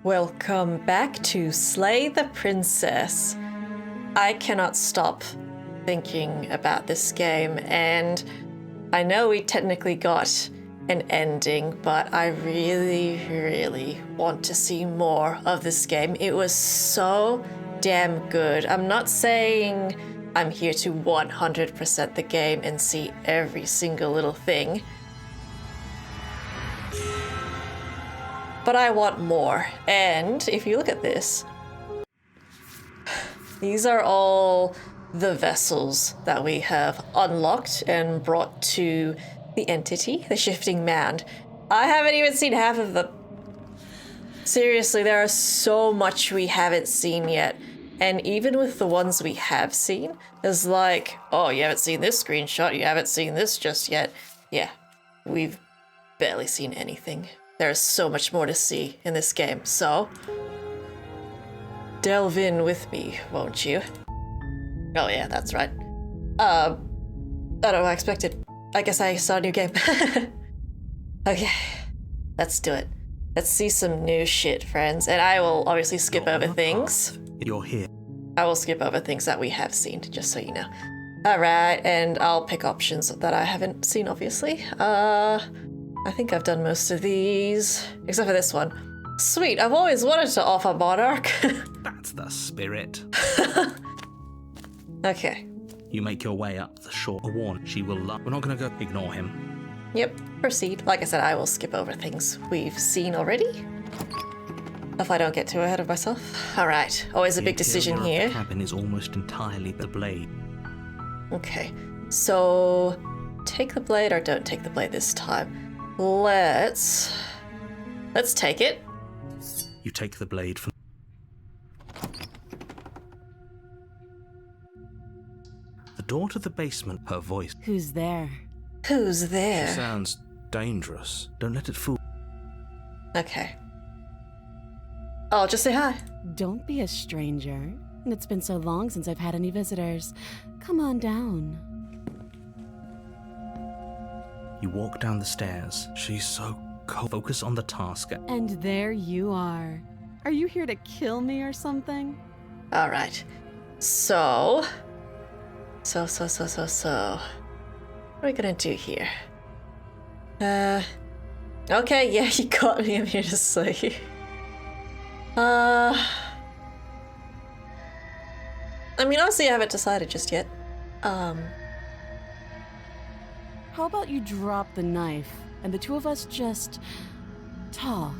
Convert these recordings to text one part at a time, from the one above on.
Welcome back to Slay the Princess. I cannot stop thinking about this game, and I know we technically got an ending, but I really want to see more of this game. It was so damn good. I'm not saying I'm here to 100% the game and see every single little thing, but I want more. And if you look at this, these are all the vessels that we have unlocked and brought to the entity, the Shifting Mound. I haven't even seen half of them. Seriously, there is so much we haven't seen yet. And even with the ones we have seen, there's like, oh, you haven't seen this screenshot, you haven't seen this just yet. Yeah, we've barely seen anything. There's so much more to see in this game, so delve in with me, won't you? Oh yeah, that's right. I don't know, I expected. I guess I saw a new game. Okay, let's do it. Let's see some new shit, friends. And I will obviously skip over things. You're here. I will skip over things that we have seen, just so you know. Alright, and I'll pick options that I haven't seen, obviously. I think I've done most of these, except for this one. Sweet, I've always wanted to offer Monarch. That's the spirit. Okay. You make your way up the shore. A warn, she will love. We're not gonna go ignore him. Yep, proceed. Like I said, I will skip over things we've seen already, if I don't get too ahead of myself. Alright, always a big decision here. The cabin is almost entirely the blade. Okay, so take the blade or don't take the blade this time. Let's take it. You take the blade from the door to the basement. Her voice. Who's there? Who's there? She sounds dangerous. Don't let it fool. Okay. I'll just say hi. Don't be a stranger. It's been so long since I've had any visitors. Come on down. You walk down the stairs. She's so cold. Focus on the task. And there you are. Are you here to kill me or something? All right. So. What are we gonna do here? Okay, yeah, you got me. I'm here to slay. I mean, honestly, I haven't decided just yet. How about you drop the knife and the two of us just talk?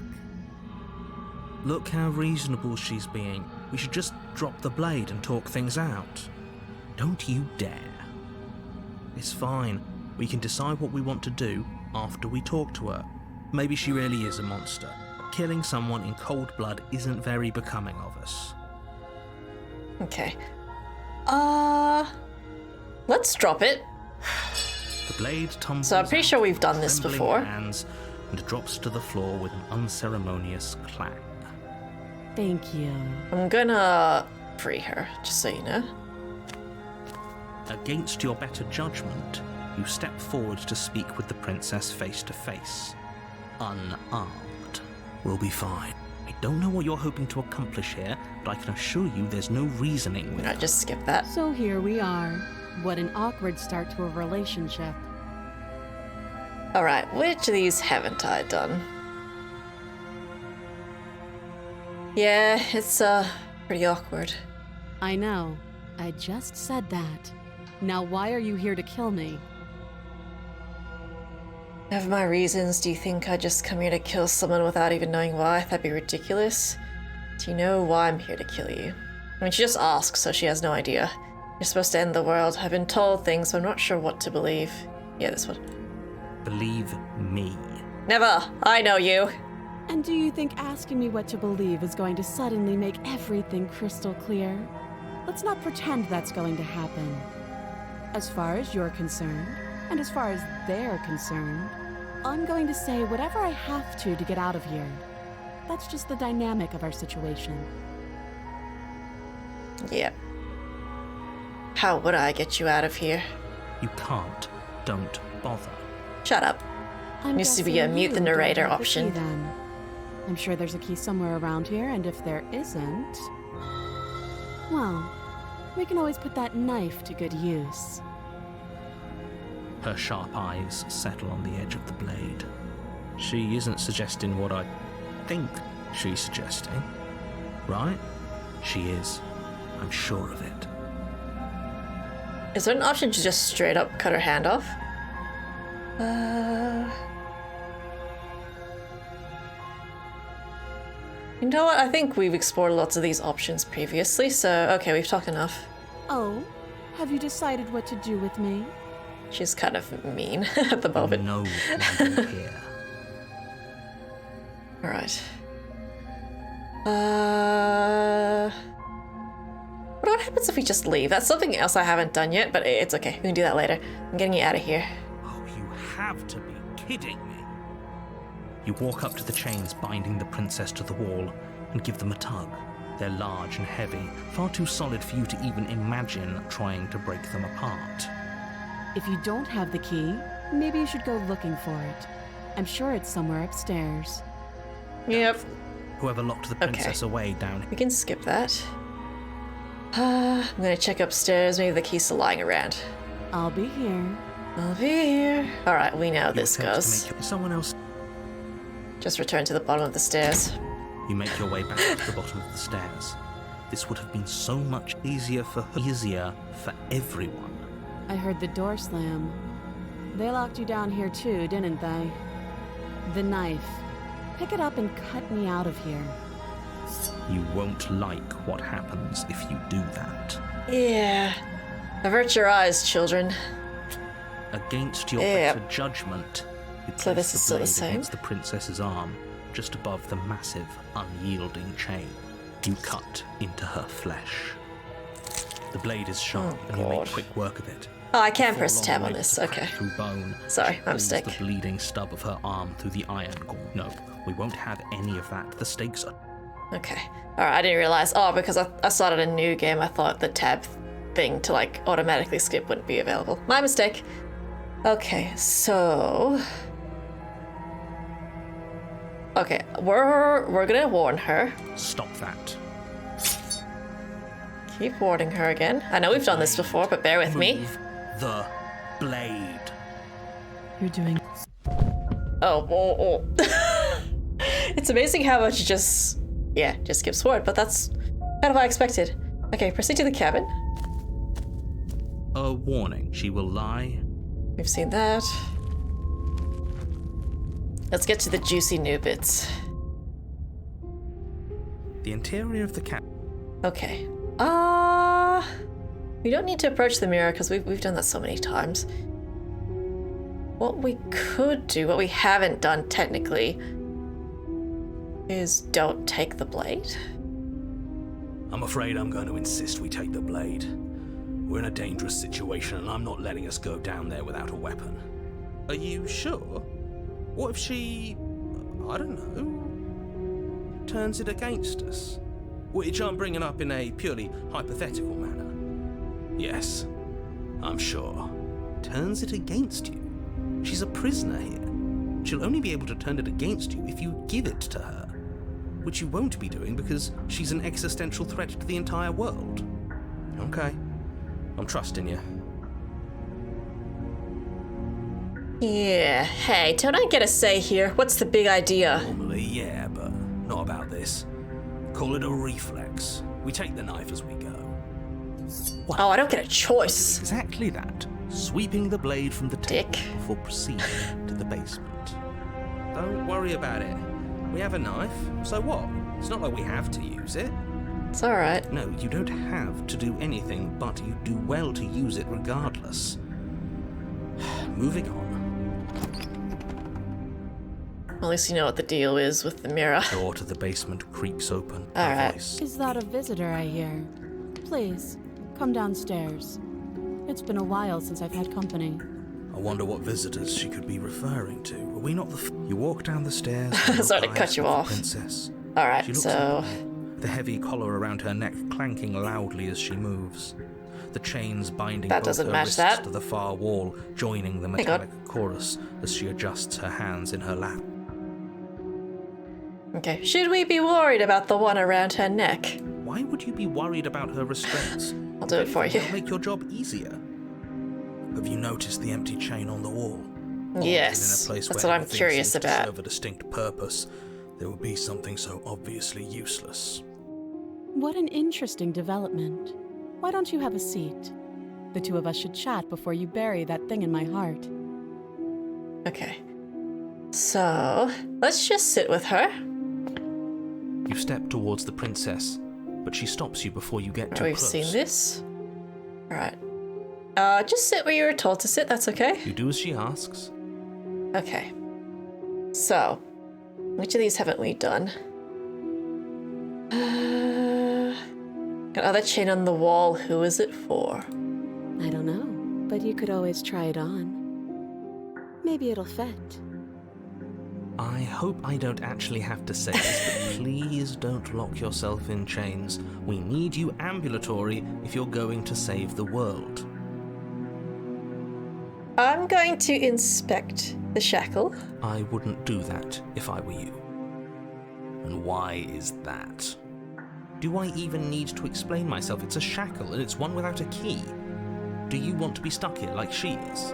Look how reasonable she's being. We should just drop the blade and talk things out. Don't you dare. It's fine. We can decide what we want to do after we talk to her. Maybe she really is a monster. Killing someone in cold blood isn't very becoming of us. Okay. Let's drop it. The blade tumbles. So I'm pretty sure we've done this before. Hands and drops to the floor with an unceremonious clang. Thank you. I'm gonna free her, just so you know. Against your better judgment, you step forward to speak with the princess face to face. Unarmed. We'll be fine. I don't know what you're hoping to accomplish here, but I can assure you there's no reasoning with Alright, her. just skip that. So here we are. What an awkward start to a relationship. Alright, which of these haven't I done? Yeah, it's pretty awkward. I know. I just said that. Now why are you here to kill me? I have my reasons. Do you think I'd just come here to kill someone without even knowing why? That'd be ridiculous. Do you know why I'm here to kill you? I mean, she just asks, so she has no idea. You're supposed to end the world. I've been told things, but I'm not sure what to believe. Yeah, this one. Believe me. Never! I know you! And do you think asking me what to believe is going to suddenly make everything crystal clear? Let's not pretend that's going to happen. As far as you're concerned, and as far as they're concerned, I'm going to say whatever I have to get out of here. That's just the dynamic of our situation. Yeah. How would I get you out of here? You can't. Don't bother. Shut up. I'm Used to be guessing a mute the you don't narrator have the option. key, then. I'm sure there's a key somewhere around here, and if there isn't, well, we can always put that knife to good use. Her sharp eyes settle on the edge of the blade. She isn't suggesting what I think she's suggesting, right? She is. I'm sure of it. Is there an option to just straight up cut her hand off? You know what? I think we've explored lots of these options previously, so okay, we've talked enough. Oh, have you decided what to do with me? She's kind of mean at the moment. No, I'm here. Alright. What happens if we just leave? That's something else I haven't done yet, but it's okay. We can do that later. I'm getting you out of here. Oh, you have to be kidding me. You walk up to the chains binding the princess to the wall and give them a tug. They're large and heavy, far too solid for you to even imagine trying to break them apart. If you don't have the key, maybe you should go looking for it. I'm sure it's somewhere upstairs. Yep. Whoever locked the princess away down We can skip that. I'm gonna check upstairs. Maybe the key's still lying around. I'll be here. I'll be here. Alright, we know how this goes. Someone else. Just return to the bottom of the stairs. You make your way back to the bottom of the stairs. This would have been so much easier for everyone. I heard the door slam. They locked you down here too, didn't they? The knife. Pick it up and cut me out of here. You won't like what happens if you do that. Yeah. Avert your eyes, children. Against your better judgment, you So place this is the still the blade same? against the princess's arm, just above the massive, unyielding chain. You cut into her flesh. The blade is sharp, and you make quick work of it. Oh, I can't Before press long, tab you on able this. to crack Okay. Through bone, Sorry, she my pulls mistake. the bleeding stub of her arm through the iron core. No, we won't have any of that. The stakes are. Okay. Alright, I didn't realize. Oh, because I started a new game, I thought the tab thing to like automatically skip wouldn't be available. My mistake. Okay, so. Okay, we're gonna warn her. Stop that. Keep warning her again. I know we've done this before, but bear with me. Move the blade. You're doing... Oh. It's amazing how much just skips forward, but that's kind of what I expected. Okay, proceed to the cabin. A warning. She will lie. We've seen that. Let's get to the juicy new bits. The interior of the cabin. Okay. We don't need to approach the mirror because we've done that so many times. What we could do, what we haven't done technically, is don't take the blade. I'm afraid I'm going to insist we take the blade. We're in a dangerous situation and I'm not letting us go down there without a weapon. Are you sure? What if she, I don't know, turns it against us? Which I'm bringing up in a purely hypothetical manner. Yes, I'm sure. Turns it against you? She's a prisoner here. She'll only be able to turn it against you if you give it to her. Which you won't be doing because she's an existential threat to the entire world. Okay, I'm trusting you. Yeah, hey, don't I get a say here? What's the big idea? Normally, yeah, but not about this. Call it a reflex. We take the knife as we go. Oh, I don't get a choice. Exactly that. Sweeping the blade from the table Dick. before proceeding to the basement. Don't worry about it. We have a knife, so what? It's not like we have to use it. It's alright. No, you don't have to do anything, but you do well to use it regardless. Moving on. At least you know what the deal is with the mirror. Door to the basement creaks open. All Her right. voice. Is that a visitor I hear? Please, come downstairs. It's been a while since I've had company. I wonder what visitors she could be referring to. Are we not the You walk down the stairs. Sorry to cut you off. Princess. She Alright, looks so up at you, the heavy collar around her neck clanking loudly as she moves. The chains binding That both doesn't her match wrists that. to the far wall, joining the God. metallic chorus as she adjusts her hands in her lap. Okay. Should we be worried about the one around her neck? Why would you be worried about her restraints? I'll do it for you. It'll make your job easier. Have you noticed the empty chain on the wall? Yes, that's what I'm curious about. To serve a distinct purpose, there would be something so obviously useless. What an interesting development. Why don't you have a seat? The two of us should chat before you bury that thing in my heart. Okay. So, let's just sit with her. You step towards the princess, but she stops you before you get too We've close. seen this. Alright. Just sit where you were told to sit, that's okay? You do as she asks. Okay. So, which of these haven't we done? Got other chain on the wall, who is it for? I don't know, but you could always try it on. Maybe it'll fit. I hope I don't actually have to say this, but please don't lock yourself in chains. We need you ambulatory if you're going to save the world. I'm going to inspect the shackle. I wouldn't do that if I were you. And why is that? Do I even need to explain myself? It's a shackle, and it's one without a key. Do you want to be stuck here like she is?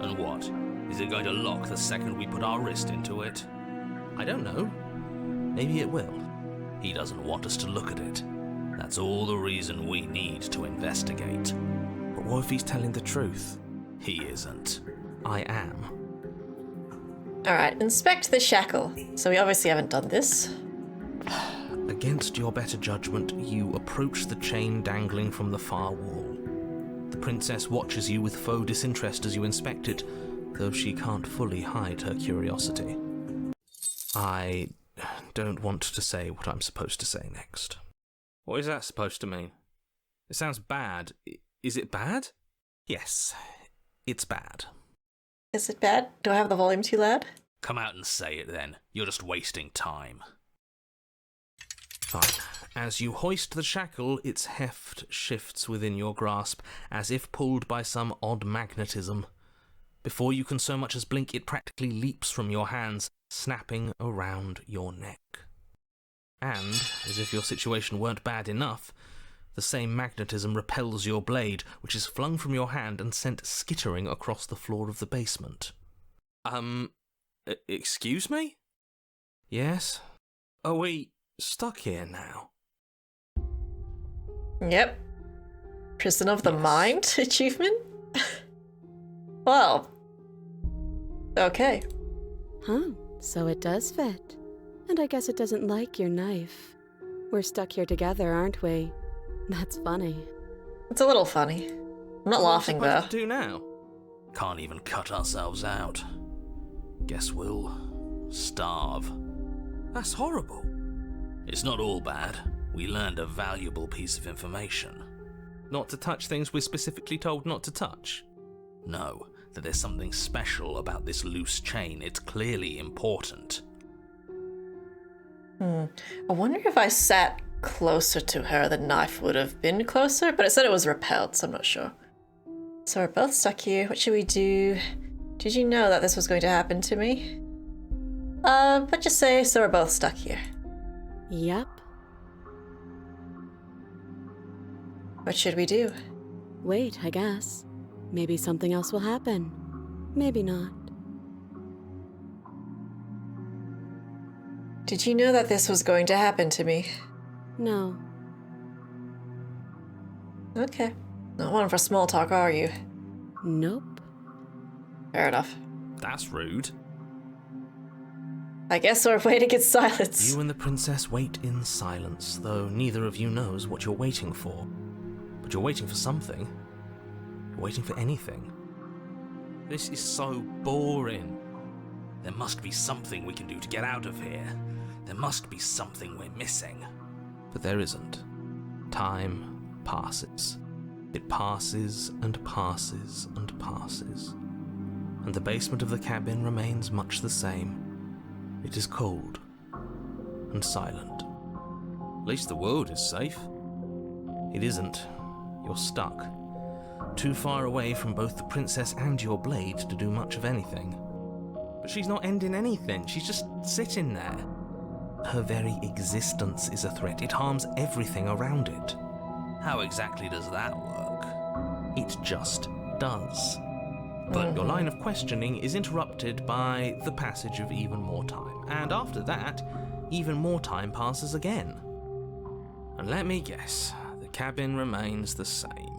And what? Is it going to lock the second we put our wrist into it? I don't know. Maybe it will. He doesn't want us to look at it. That's all the reason we need to investigate. But what if he's telling the truth? He isn't. I am. Alright, inspect the shackle. So we obviously haven't done this. Against your better judgment, you approach the chain dangling from the far wall. The princess watches you with faux disinterest as you inspect it, though she can't fully hide her curiosity. I don't want to say what I'm supposed to say next. What is that supposed to mean? It sounds bad. Is it bad? Yes, it's bad. Is it bad? Do I have the volume too loud? Come out and say it then. You're just wasting time. Fine. As you hoist the shackle, its heft shifts within your grasp, as if pulled by some odd magnetism. Before you can so much as blink, it practically leaps from your hands, snapping around your neck. And, as if your situation weren't bad enough, the same magnetism repels your blade, which is flung from your hand and sent skittering across the floor of the basement. Excuse me? Yes? Are we stuck here now? Yep. Prison of the Yes. Mind achievement? Well. Okay. Huh, so it does fit. And I guess it doesn't like your knife. We're stuck here together, aren't we? That's funny. It's a little funny. I'm not laughing What are though. we supposed to do now? Can't even cut ourselves out. Guess we'll starve. That's horrible. It's not all bad. We learned a valuable piece of information. Not to touch things we're specifically told not to touch. No, that there's something special about this loose chain. It's clearly important. I wonder if I sat closer to her, the knife would have been closer, but it said it was repelled, so I'm not sure. So we're both stuck here. What should we do? Did you know that this was going to happen to me? But just say, so we're both stuck here. Yep. What should we do? Wait, I guess. Maybe something else will happen. Maybe not. Did you know that this was going to happen to me? No. Okay. Not one for small talk, are you? Nope. Fair enough. That's rude. I guess we're waiting in silence. You and the princess wait in silence, though neither of you knows what you're waiting for. But you're waiting for something. You're waiting for anything. This is so boring. There must be something we can do to get out of here. There must be something we're missing. But there isn't. Time passes. It passes and passes and passes. And the basement of the cabin remains much the same. It is cold and silent. At least the world is safe. It isn't. You're stuck. Too far away from both the princess and your blade to do much of anything. But she's not ending anything. She's just sitting there. Her very existence is a threat. It harms everything around it. How exactly does that work? It just does. But your line of questioning is interrupted by the passage of even more time. And after that, even more time passes again. And let me guess, the cabin remains the same.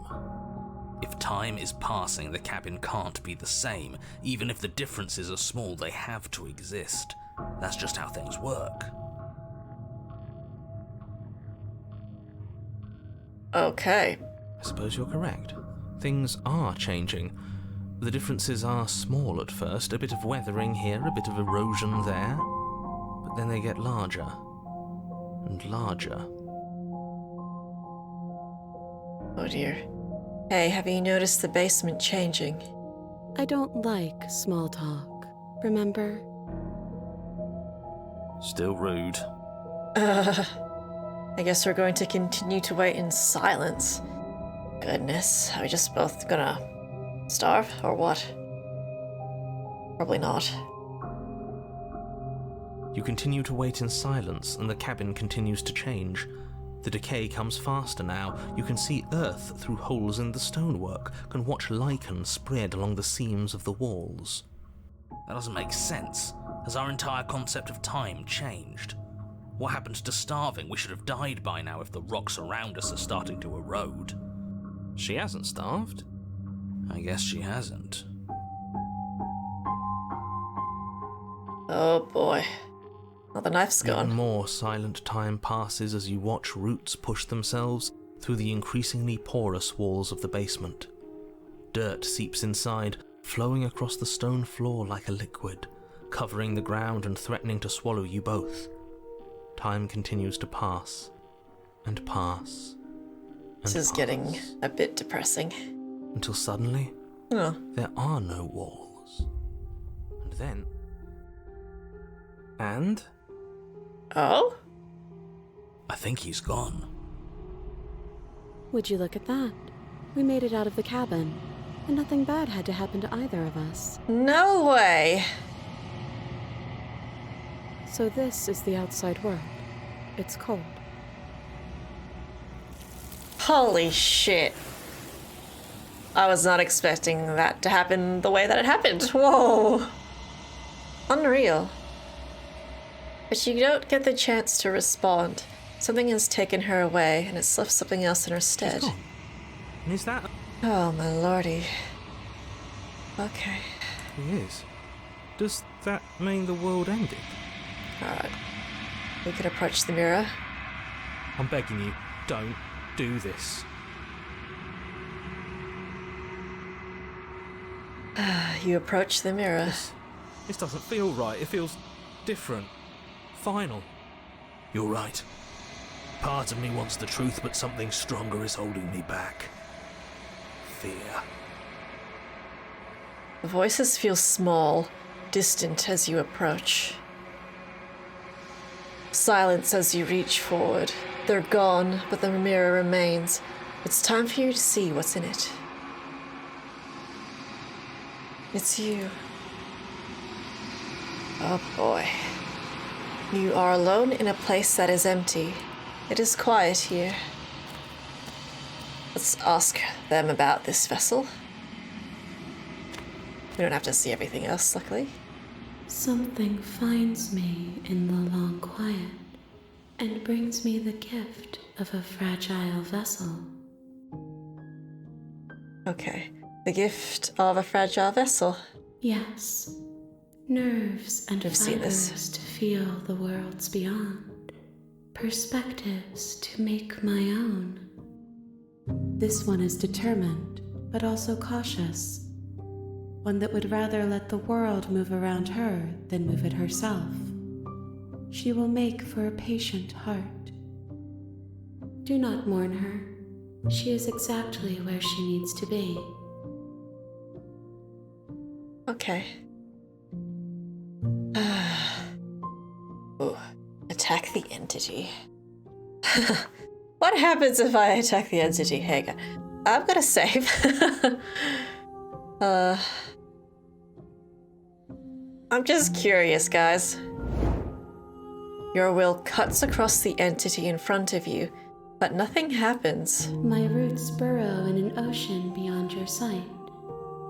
If time is passing, the cabin can't be the same. Even if the differences are small, they have to exist. That's just how things work. Okay. I suppose you're correct. Things are changing. The differences are small at first, a bit of weathering here, a bit of erosion there, but then they get larger and larger. Oh dear. Hey, have you noticed the basement changing? I don't like small talk, remember? Still rude. I guess we're going to continue to wait in silence. Goodness, are we just both gonna starve, or what? Probably not. You continue to wait in silence, and the cabin continues to change. The decay comes faster now. You can see earth through holes in the stonework, can watch lichen spread along the seams of the walls. That doesn't make sense. Has our entire concept of time changed? What happened to starving? We should have died by now if the rocks around us are starting to erode. She hasn't starved. I guess she hasn't. Oh boy. Well, the knife's Even gone. more silent time passes as you watch roots push themselves through the increasingly porous walls of the basement. Dirt seeps inside, flowing across the stone floor like a liquid, covering the ground and threatening to swallow you both. Time continues to pass, and pass, and This is pass, getting a bit depressing. until suddenly, Oh. there are no walls. And then... And... Oh? I think he's gone. Would you look at that? We made it out of the cabin, and nothing bad had to happen to either of us. No way! So this is the outside world. It's cold. Holy shit. I was not expecting that to happen the way that it happened. Whoa. Unreal. But you don't get the chance to respond. Something has taken her away, and it's left something else in her stead. She's gone. And is that... Oh, my lordy. Okay. He is. Does that mean the world ended? Alright. We could approach the mirror. I'm begging you, don't do this. You approach the mirror. This doesn't feel right. It feels different. Final. You're right. Part of me wants the truth, but something stronger is holding me back. Fear. The voices feel small, distant as you approach. Silence as you reach forward. They're gone, but the mirror remains. It's time for you to see what's in it. It's you. Oh boy. You are alone in a place that is empty. It is quiet here. Let's ask them about this vessel. We don't have to see everything else, luckily. Something finds me in the long quiet and brings me the gift of a fragile vessel. Okay. The gift of a fragile vessel. Yes, nerves and I've seen this. fibers to feel the worlds beyond, perspectives to make my own. This one is determined, but also cautious. One that would rather let the world move around her than move it herself. She will make for a patient heart. Do not mourn her. She is exactly where she needs to be. Okay. Ooh. Attack the entity. What happens if I attack the entity? Hey, I'm gonna save. I'm just curious, guys. Your will cuts across the entity in front of you, but nothing happens. My roots burrow in an ocean beyond your sight.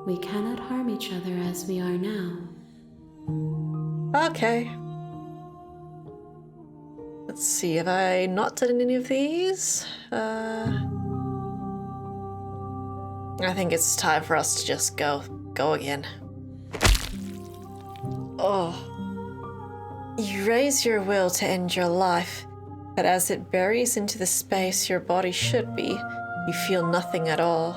We cannot harm each other as we are now. Okay. Let's see, have I not done any of these? I think it's time for us to just go again. Oh. You raise your will to end your life, but as it buries into the space your body should be, you feel nothing at all.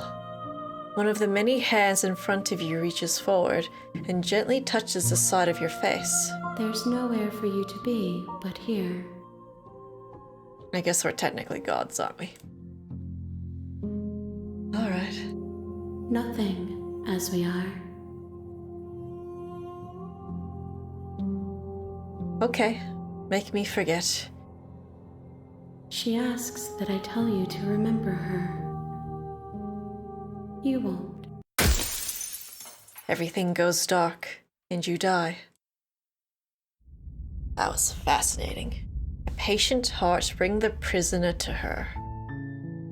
One of the many hands in front of you reaches forward and gently touches the side of your face. There's nowhere for you to be but here. I guess we're technically gods, aren't we? Alright. Nothing as we are. Okay, make me forget. She asks that I tell you to remember her. You won't. Everything goes dark, and you die. That was fascinating. A patient heart bring the prisoner to her.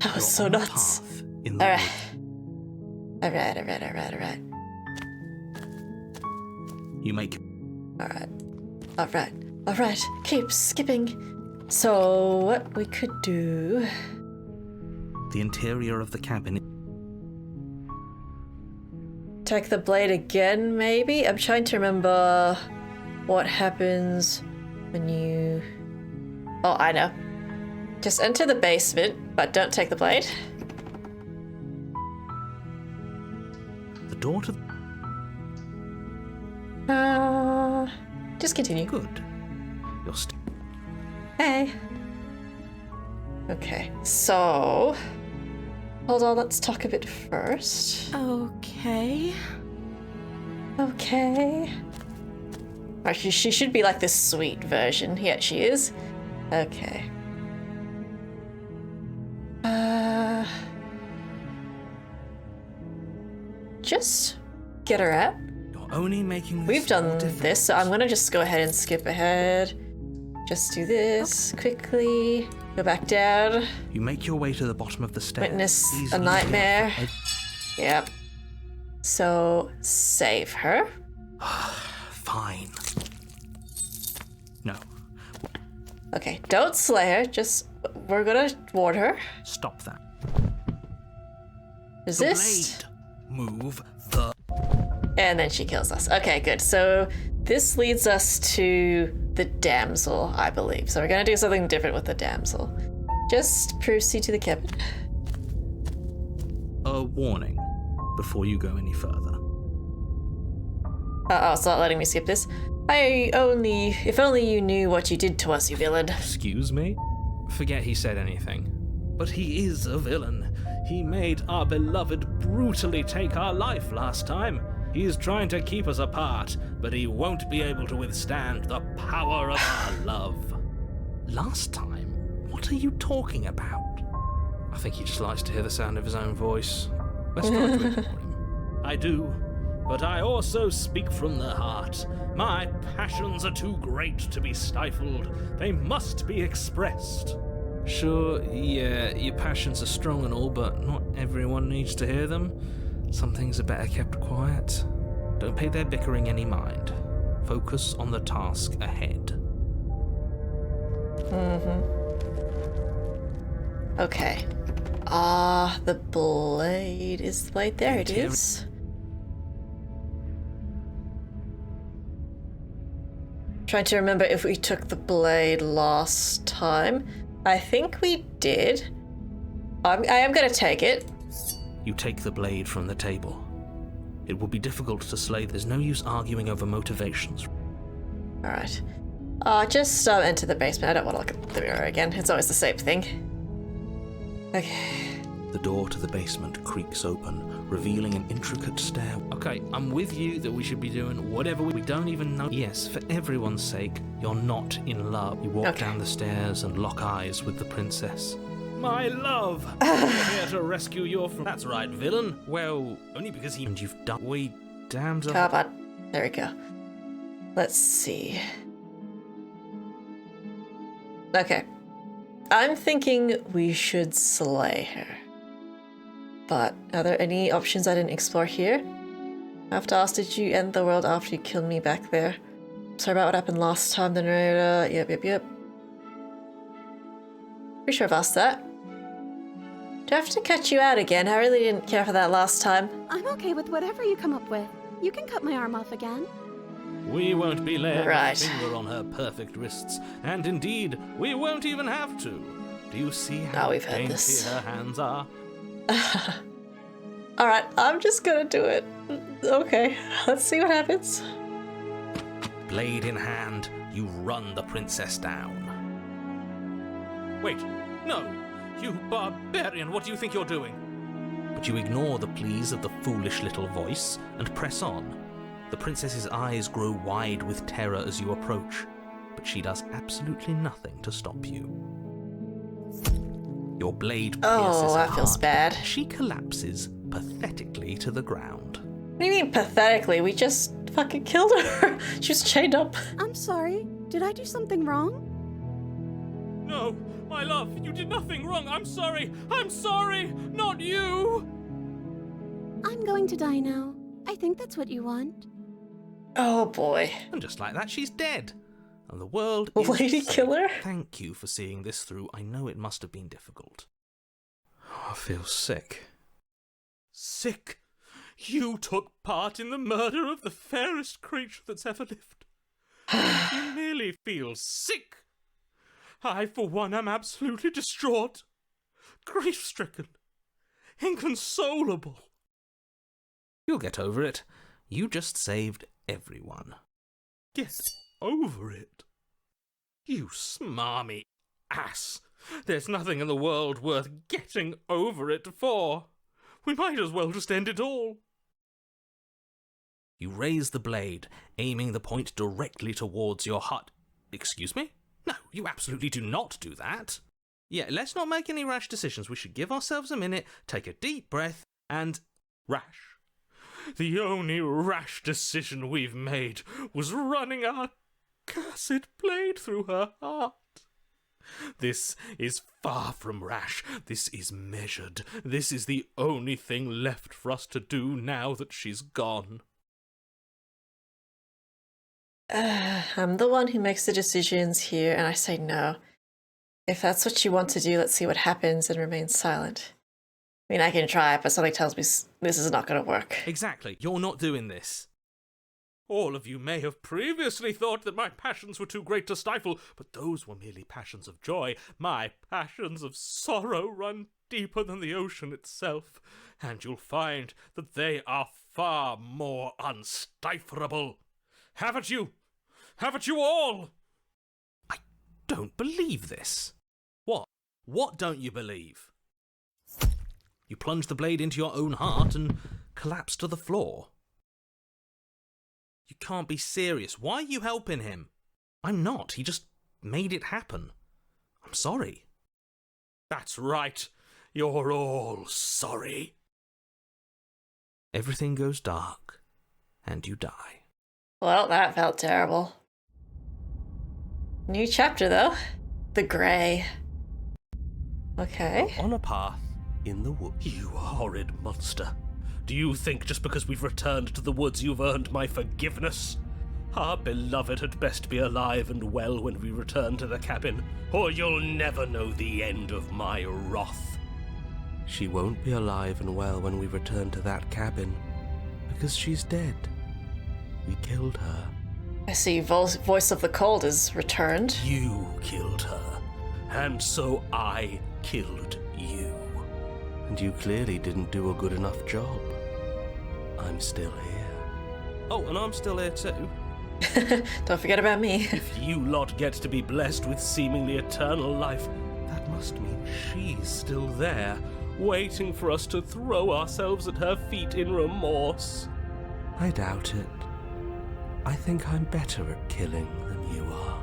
That was so You're on a nuts. path in the Alright. woods. Alright. You make Alright. Keep skipping. So, what we could do... the interior of the cabin. Take the blade again, maybe? I'm trying to remember what happens when you... Oh, I know. Just enter the basement, but don't take the blade. The door to Just continue. good. You're Hey. Okay, so... Hold on, let's talk a bit first. Okay. Okay. Actually, she should be like this sweet version. Yeah, she is. Okay. Just get her out. You're only making this We've done more this, difficult. so I'm gonna just go ahead and skip ahead. Just do this quickly. Go back down. You make your way to the bottom of the stairs. Witness a easily nightmare. enough. Yep. So, save her. Fine. No, Okay, don't slay her. Just, we're gonna ward her. stop that. Resist. The blade. Move the. And then she kills us. Okay, good. So this leads us to the damsel, I believe. So we're gonna do something different with the damsel. Just proceed to the cabin. A warning before you go any further. Oh, it's not letting me skip this. If only you knew what you did to us, you villain. Excuse me? Forget he said anything. But he is a villain. He made our beloved brutally take our life last time. He is trying to keep us apart, but he won't be able to withstand the power of our love. Last time? What are you talking about? I think he just likes to hear the sound of his own voice. Let's try to ignore him. I do, but I also speak from the heart. My passions are too great to be stifled. They must be expressed. Sure, yeah, your passions are strong and all, but not everyone needs to hear them. Some things are better kept quiet. Don't pay their bickering any mind. Focus on the task ahead. Okay. The blade. Is the blade there? It is. Trying to remember if we took the blade last time. I think we did. I am going to take it. You take the blade from the table. It will be difficult to slay. There's no use arguing over motivations. All right. Just enter the basement. I don't want to look at the mirror again. It's always the same thing. Okay. The door to the basement creaks open, revealing an intricate stair. Okay, I'm with you that we should be doing whatever we don't even know. Yes, for everyone's sake, you're not in love. You walk Okay. down the stairs and lock eyes with the princess. My love! We're here to rescue you from... That's right, villain. Well, only because he... And you've done. We damned her. Come on. There we go. Let's see. Okay. I'm thinking we should slay her. But are there any options I didn't explore here? I have to ask, did you end the world after you killed me back there? Sorry about what happened last time, the narrator. Yep. Pretty sure I've asked that. Do I have to cut you out again? I really didn't care for that last time. I'm okay with whatever you come up with. You can cut my arm off again. We won't be laying Right. a finger on her perfect wrists, and indeed, we won't even have to. Do you see how we've had dainty this. her hands are? Alright, I'm just gonna do it. Okay, let's see what happens. Blade in hand, you run the princess down. Wait, no! You barbarian, what do you think you're doing? But you ignore the pleas of the foolish little voice and press on. The princess's eyes grow wide with terror as you approach, but she does absolutely nothing to stop you. Your blade pierces Oh, her that feels heart. bad. She collapses pathetically to the ground. What do you mean pathetically? We just fucking killed her. She was chained up. I'm sorry. Did I do something wrong? No, my love, you did nothing wrong. I'm sorry, not you! I'm going to die now. I think that's what you want. Oh boy. And just like that, she's dead. And the world A is lady saved. killer? Thank you for seeing this through. I know it must have been difficult. I feel sick. Sick? You took part in the murder of the fairest creature that's ever lived. You merely feel sick. I, for one, am absolutely distraught, grief-stricken, inconsolable. You'll get over it. You just saved everyone. Get over it? You smarmy ass. There's nothing in the world worth getting over it for. We might as well just end it all. You raise the blade, aiming the point directly towards your heart. Excuse me? No, you absolutely do not do that. Yeah, let's not make any rash decisions. We should give ourselves a minute, take a deep breath, and... Rash. The only rash decision we've made was running our cursed blade through her heart. This is far from rash. This is measured. This is the only thing left for us to do now that she's gone. I'm the one who makes the decisions here, and I say no. If that's what you want to do, let's see what happens and remain silent. I mean, I can try, but something tells me this is not going to work. Exactly, you're not doing this. All of you may have previously thought that my passions were too great to stifle, but those were merely passions of joy. My passions of sorrow run deeper than the ocean itself, and you'll find that they are far more unstiflable. Haven't you? Haven't you all? I don't believe this. What? What don't you believe? You plunge the blade into your own heart and collapse to the floor. You can't be serious. Why are you helping him? I'm not. He just made it happen. I'm sorry. That's right. You're all sorry. Everything goes dark, and you die. Well, that felt terrible. New chapter, though. The Grey. Okay. On a path in the woods. You horrid monster. Do you think just because we've returned to the woods you've earned my forgiveness? Our beloved had best be alive and well when we return to the cabin, or you'll never know the end of my wrath. She won't be alive and well when we return to that cabin, because she's dead. We killed her. I see Voice of the Cold is returned. You killed her, and so I killed you. And you clearly didn't do a good enough job. I'm still here. Oh, and I'm still here too. Don't forget about me. If you lot get to be blessed with seemingly eternal life, that must mean she's still there, waiting for us to throw ourselves at her feet in remorse. I doubt it. I think I'm better at killing than you are.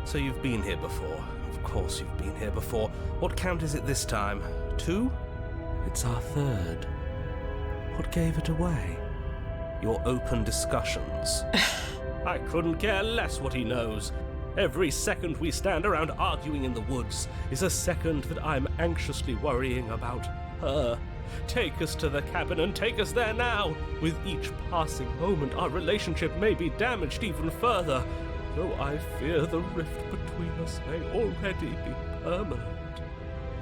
So you've been here before. Of course you've been here before. What count is it this time? 2? It's our third. What gave it away? Your open discussions. I couldn't care less what he knows. Every second we stand around arguing in the woods is a second that I'm anxiously worrying about her. Take us to the cabin and take us there now. With each passing moment, our relationship may be damaged even further, though I fear the rift between us may already be permanent.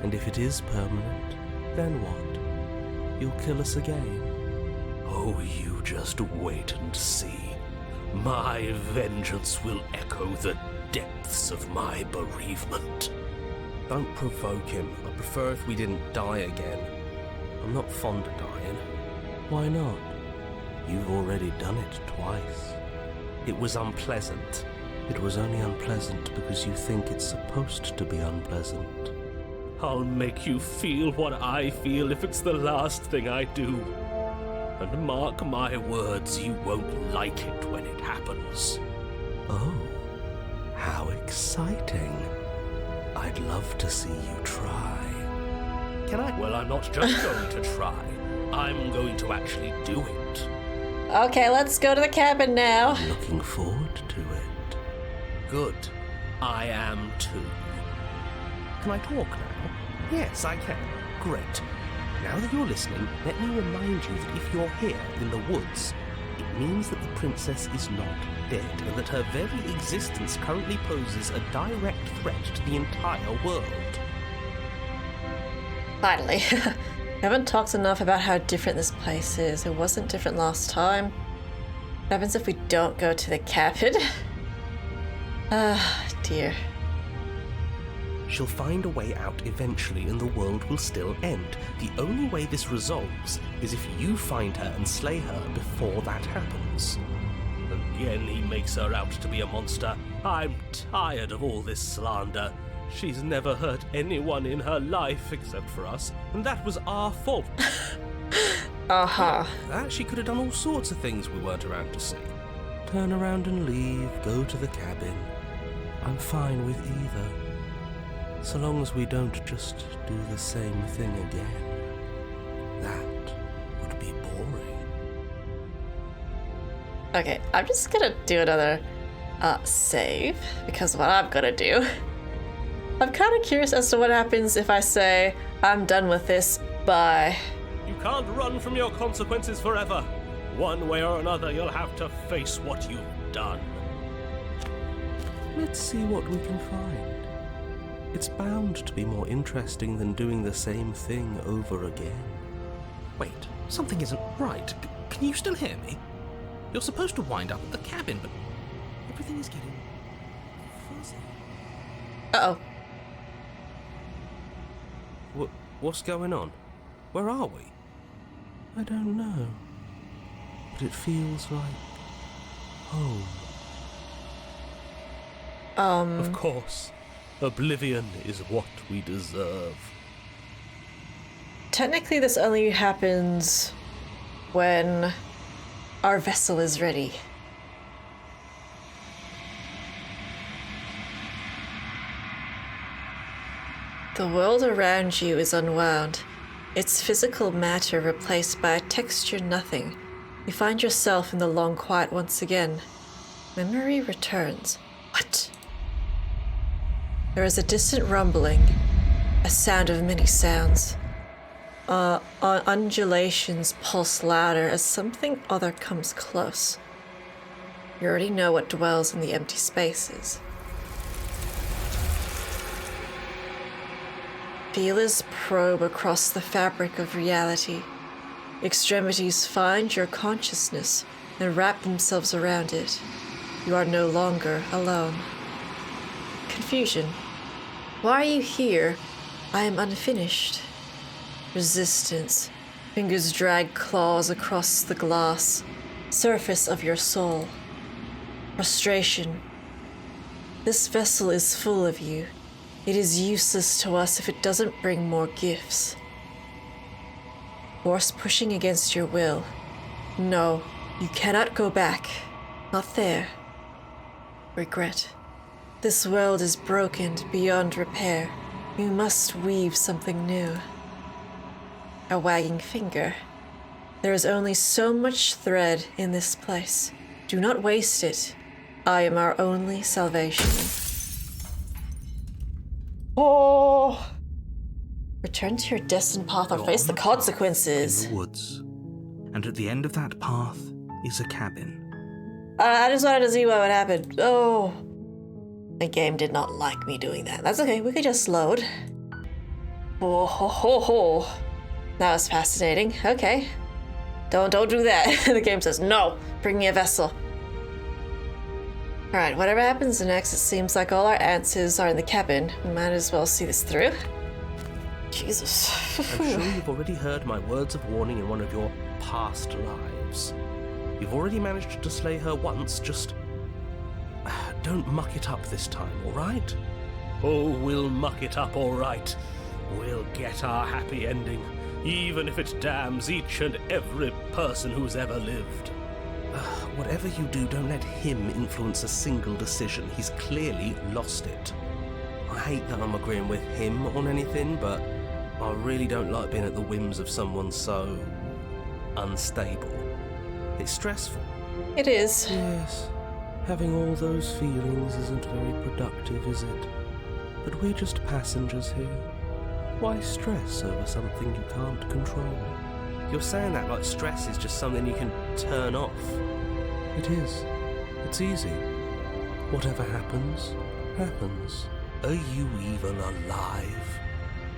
And if it is permanent, then what? You'll kill us again? Oh, you just wait and see. My vengeance will echo the depths of my bereavement. Don't provoke him. I'd prefer if we didn't die again. I'm not fond of dying. Why not? You've already done it twice. It was unpleasant. It was only unpleasant because you think it's supposed to be unpleasant. I'll make you feel what I feel if it's the last thing I do. And mark my words, you won't like it when it happens. Oh, how exciting. I'd love to see you try. Can I? Well, I'm not just going to try. I'm going to actually do it. Okay, let's go to the cabin now. I'm looking forward to it. Good. I am too. Can I talk now? Yes, I can. Great. Now that you're listening, let me remind you that if you're here in the woods, it means that the princess is not dead, and that her very existence currently poses a direct threat to the entire world. Finally. We haven't talked enough about how different this place is. It wasn't different last time. What happens if we don't go to the cabin? Ah, dear. She'll find a way out eventually and the world will still end. The only way this resolves is if you find her and slay her before that happens. Again, he makes her out to be a monster. I'm tired of all this slander. She's never hurt anyone in her life except for us, and that was our fault. Uh-huh. That she could have done all sorts of things we weren't around to see. Turn around and leave, go to the cabin. I'm fine with either. So long as we don't just do the same thing again. That would be boring. Okay, I'm just gonna do another save, because what I'm gonna do. I'm kind of curious as to what happens if I say, I'm done with this, bye. You can't run from your consequences forever. One way or another, you'll have to face what you've done. Let's see what we can find. It's bound to be more interesting than doing the same thing over again. Wait, something isn't right. Can you still hear me? You're supposed to wind up at the cabin, but everything is getting fuzzy. Uh-oh. What's going on? Where are we? I don't know. But it feels like home. Of course. Oblivion is what we deserve. Technically, this only happens when our vessel is ready. The world around you is unwound, its physical matter replaced by a texture nothing. You find yourself in the long quiet once again. Memory returns. What? There is a distant rumbling, a sound of many sounds. Undulations pulse louder as something other comes close. You already know what dwells in the empty spaces. Feelers probe across the fabric of reality. Extremities find your consciousness and wrap themselves around it. You are no longer alone. Confusion. Why are you here? I am unfinished. Resistance. Fingers drag claws across the glass surface of your soul. Frustration. This vessel is full of you. It is useless to us if it doesn't bring more gifts. Force pushing against your will. No, you cannot go back. Not there. Regret. This world is broken beyond repair. You must weave something new. A wagging finger. There is only so much thread in this place. Do not waste it. I am our only salvation. Oh! Return to your destined path or You're face on the a path consequences. In the woods. And at the end of that path is a cabin. I just wanted to see what would happen. Oh. The game did not like me doing that. That's okay, we could just load. Oh, ho, ho, ho. That was fascinating. Okay. Don't do that. The game says, no, bring me a vessel. Alright, whatever happens next, it seems like all our answers are in the cabin. We might as well see this through. Jesus. I'm sure you've already heard my words of warning in one of your past lives. You've already managed to slay her once, just don't muck it up this time, alright? Oh, we'll muck it up alright. We'll get our happy ending, even if it damns each and every person who's ever lived. Whatever you do, don't let him influence a single decision. He's clearly lost it. I hate that I'm agreeing with him on anything, but I really don't like being at the whims of someone so unstable. It's stressful. It is. Yes, having all those feelings isn't very productive, is it? But we're just passengers here. Why stress over something you can't control? You're saying that like stress is just something you can turn off. It is. It's easy. Whatever happens, happens. Are you even alive?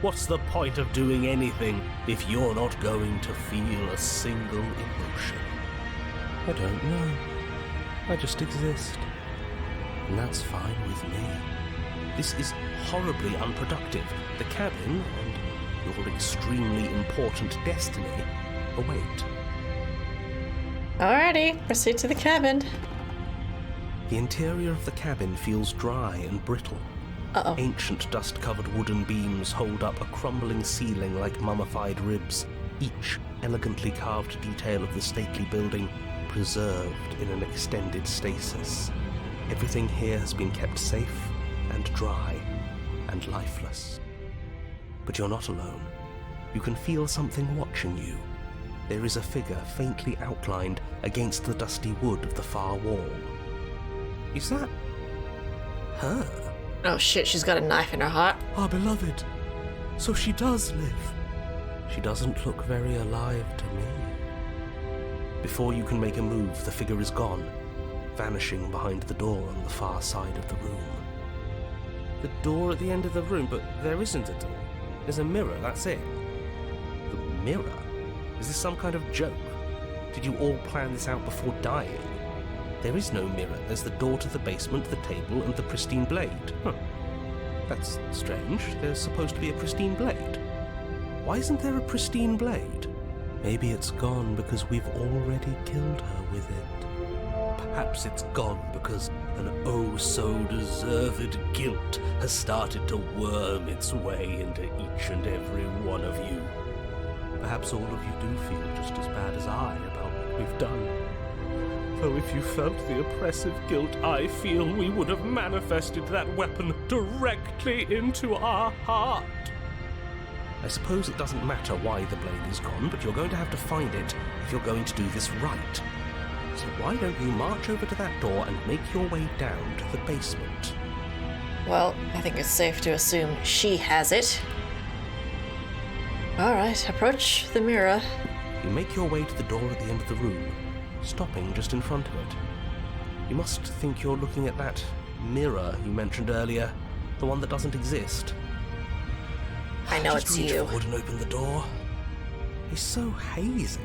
What's the point of doing anything if you're not going to feel a single emotion? I don't know. I just exist. And that's fine with me. This is horribly unproductive. The cabin and your extremely important destiny await. Alrighty, proceed to the cabin. The interior of the cabin feels dry and brittle. Uh-oh. Ancient dust-covered wooden beams hold up a crumbling ceiling like mummified ribs, each elegantly carved detail of the stately building preserved in an extended stasis. Everything here has been kept safe and dry and lifeless. But you're not alone. You can feel something watching you. There is a figure faintly outlined against the dusty wood of the far wall. Is that her? Oh shit, she's got a knife in her heart. Our beloved. So she does live. She doesn't look very alive to me. Before you can make a move, the figure is gone, vanishing behind the door on the far side of the room. The door at the end of the room, but there isn't a door. There's a mirror, that's it. The mirror? Is this some kind of joke? Did you all plan this out before dying? There is no mirror. There's the door to the basement, the table, and the pristine blade. Huh. That's strange. There's supposed to be a pristine blade. Why isn't there a pristine blade? Maybe it's gone because we've already killed her with it. Perhaps it's gone because an oh-so-deserved guilt has started to worm its way into each and every one of you. Perhaps all of you do feel just as bad as I about what we've done. Though if you felt the oppressive guilt I feel, we would have manifested that weapon directly into our heart. I suppose it doesn't matter why the blade is gone, but you're going to have to find it if you're going to do this right. So why don't you march over to that door and make your way down to the basement? Well, I think it's safe to assume she has it. Alright, approach the mirror. You make your way to the door at the end of the room, stopping just in front of it. You must think you're looking at that mirror you mentioned earlier, the one that doesn't exist. I know Just it's reach you. forward and open the door. It's so hazy.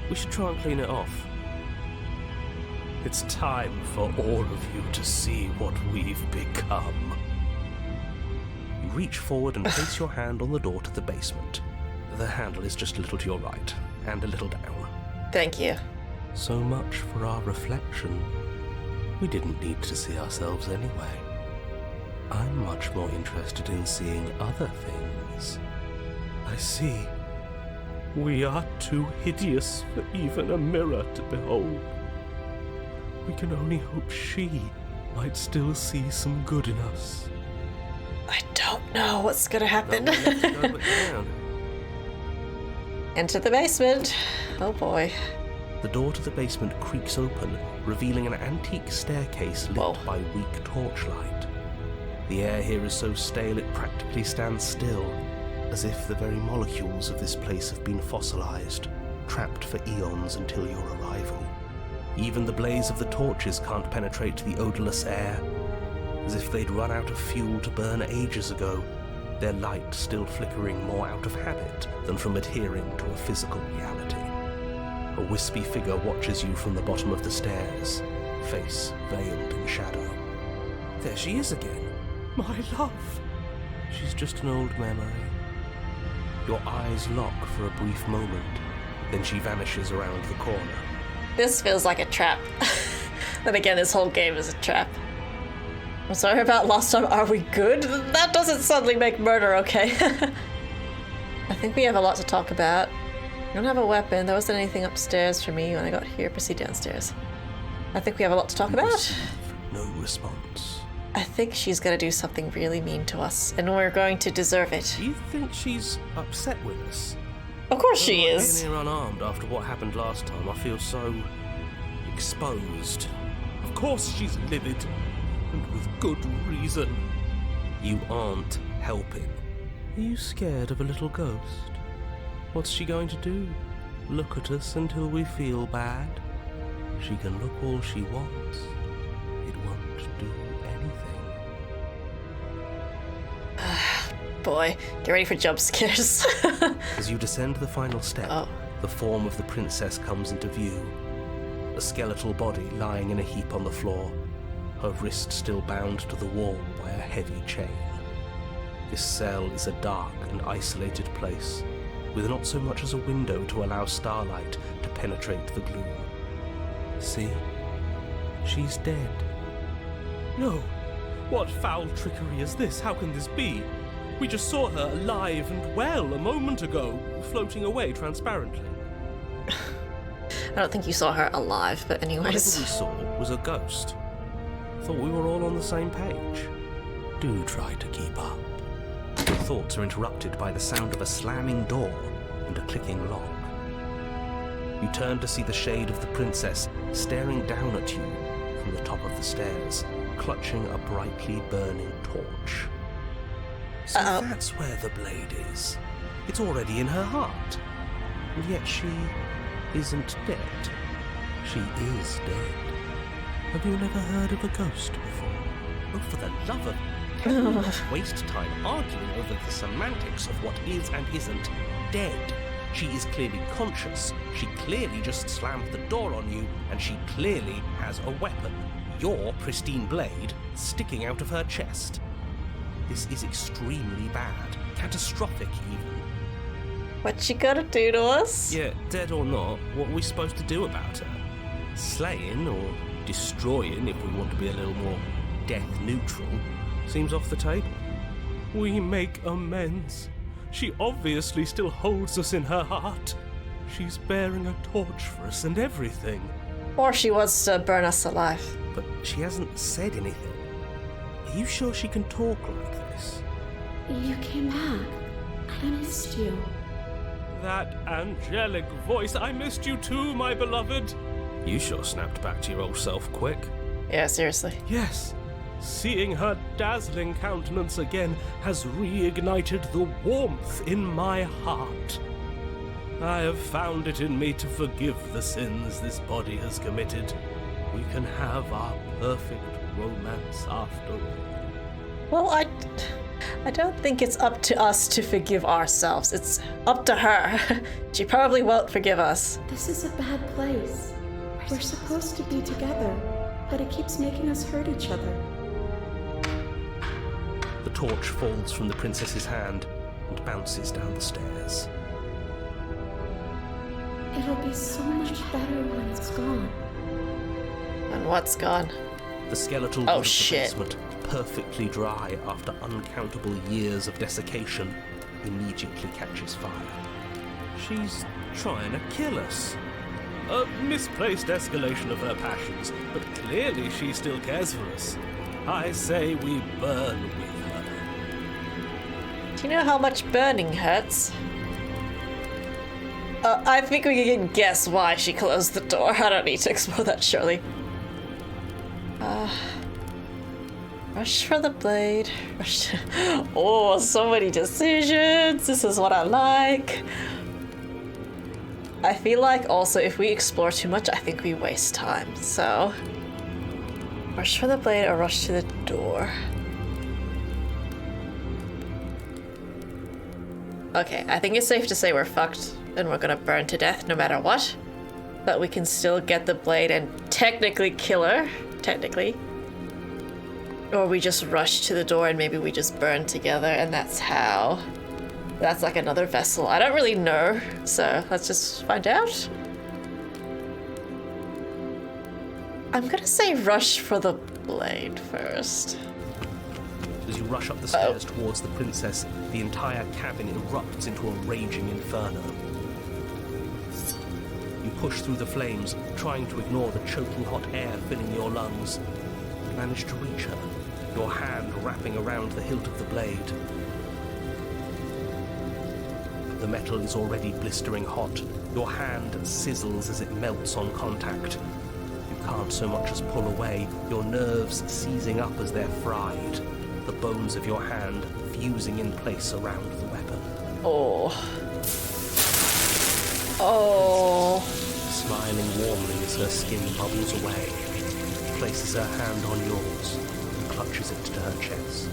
We should try and clean it off. It's time for all of you to see what we've become. You reach forward and place your hand on the door to the basement. The handle is just a little to your right, and a little down. Thank you. So much for our reflection. We didn't need to see ourselves anyway. I'm much more interested in seeing other things. I see. We are too hideous for even a mirror to behold. We can only hope she might still see some good in us. I don't know what's gonna happen. No one left to go but down. Enter the basement. Oh boy. The door to the basement creaks open, revealing an antique staircase lit Whoa. by weak torchlight. The air here is so stale it practically stands still, as if the very molecules of this place have been fossilized, trapped for eons until your arrival. Even the blaze of the torches can't penetrate the odorless air, as if they'd run out of fuel to burn ages ago, their light still flickering more out of habit than from adhering to a physical reality. A wispy figure watches you from the bottom of the stairs, face veiled in shadow. There she is again. My love! She's just an old memory. Your eyes lock for a brief moment, then she vanishes around the corner. This feels like a trap. Then again, this whole game is a trap. I'm sorry about last time. Are we good? That doesn't suddenly make murder okay. I think we have a lot to talk about. I don't have a weapon. There wasn't anything upstairs for me when I got here. Proceed downstairs. I think we have a lot to talk about. No response. I think she's gonna do something really mean to us, and we're going to deserve it. Do you think she's upset with us? Of course she is. Being here unarmed after what happened last time, I feel so exposed. Of course she's livid, and with good reason. You aren't helping. Are you scared of a little ghost? What's she going to do? Look at us until we feel bad? She can look all she wants. It won't do anything. Boy, get ready for jump scares. As you descend the final step, the form of the princess comes into view. A skeletal body lying in a heap on the floor, her wrist still bound to the wall by a heavy chain. This cell is a dark and isolated place, with not so much as a window to allow starlight to penetrate the gloom. See? She's dead. No! What foul trickery is this? How can this be? We just saw her alive and well a moment ago, floating away transparently. I don't think you saw her alive, but anyways. Whatever we saw was a ghost. Thought we were all on the same page. Do try to keep up. Your thoughts are interrupted by the sound of a slamming door and a clicking lock. You turn to see the shade of the princess staring down at you from the top of the stairs, clutching a brightly burning torch. So that's where the blade is. It's already in her heart. And yet she isn't dead. She is dead. Have you never heard of a ghost before? Oh, for the love of... Don't waste time arguing over the semantics of what is and isn't dead. She is clearly conscious. She clearly just slammed the door on you, and she clearly has a weapon. Your pristine blade sticking out of her chest. This is extremely bad. Catastrophic, even. What's she gonna do to us? Yeah, dead or not, what are we supposed to do about her? Slaying or destroying, if we want to be a little more death neutral, seems off the table. We make amends. She obviously still holds us in her heart. She's bearing a torch for us and everything. Or she wants to burn us alive. But she hasn't said anything. Are you sure she can talk like this? You came back. I missed you. That angelic voice. I missed you too, my beloved. You sure snapped back to your old self quick. Yeah, seriously. Yes. Seeing her dazzling countenance again has reignited the warmth in my heart. I have found it in me to forgive the sins this body has committed. We can have our perfect romance after all. Well, I don't think it's up to us to forgive ourselves. It's up to her. She probably won't forgive us. This is a bad place. We're supposed to be together, but it keeps making us hurt each other. The torch falls from the princess's hand and bounces down the stairs. It'll be so much better when it's gone. And what's gone? The skeletal wood of the shit. basement, perfectly dry after uncountable years of desiccation, immediately catches fire. She's trying to kill us. A misplaced escalation of her passions, but clearly she still cares for us. I say we burn with her. Do you know how much burning hurts? I think we can guess why she closed the door. I don't need to explore that, surely. Rush for the blade. Rush. Oh, so many decisions. This is what I like. I feel like also if we explore too much, I think we waste time. So, rush for the blade or rush to the door. Okay, I think it's safe to say we're fucked and we're gonna burn to death no matter what. But we can still get the blade and technically kill her. Technically. Or we just rush to the door and maybe we just burn together and that's how. That's like another vessel. I don't really know, so let's just find out. I'm gonna say rush for the blade first. As you rush up the stairs towards the princess, the entire cabin erupts into a raging inferno. You push through the flames, trying to ignore the choking hot air filling your lungs. You manage to reach her, your hand wrapping around the hilt of the blade. The metal is already blistering hot. Your hand sizzles as it melts on contact. You can't so much as pull away, your nerves seizing up as they're fried, the bones of your hand fusing in place around the weapon. Oh. Oh. Smiling warmly as her skin bubbles away, places her hand on yours and clutches it to her chest.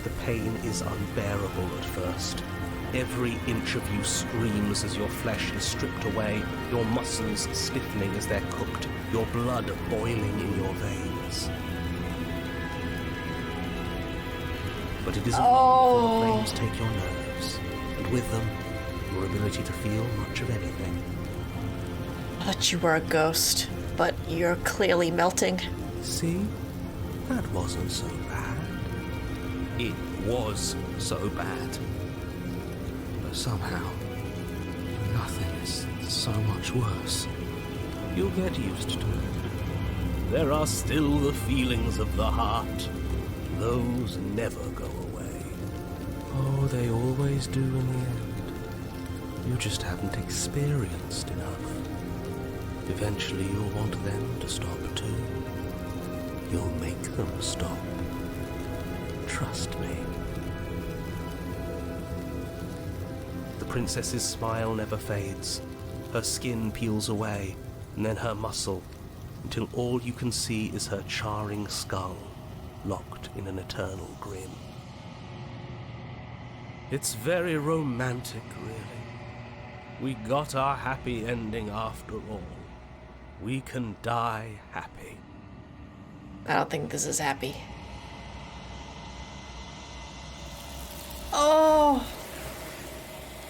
The pain is unbearable at first. Every inch of you screams as your flesh is stripped away, your muscles stiffening as they're cooked, your blood boiling in your veins. But it isn't long before the flames take your nerves, and with them, your ability to feel much of anything. I thought you were a ghost, but you're clearly melting. See? That wasn't so bad. It was so bad. But somehow, nothing is so much worse. You'll get used to it. There are still the feelings of the heart. Those never go away. Oh, they always do in the end. You just haven't experienced enough. Eventually you'll want them to stop too. You'll make them stop. Trust me. The princess's smile never fades. Her skin peels away, and then her muscle, until all you can see is her charring skull, locked in an eternal grin. It's very romantic, really. We got our happy ending after all. We can die happy. I don't think this is happy. Oh.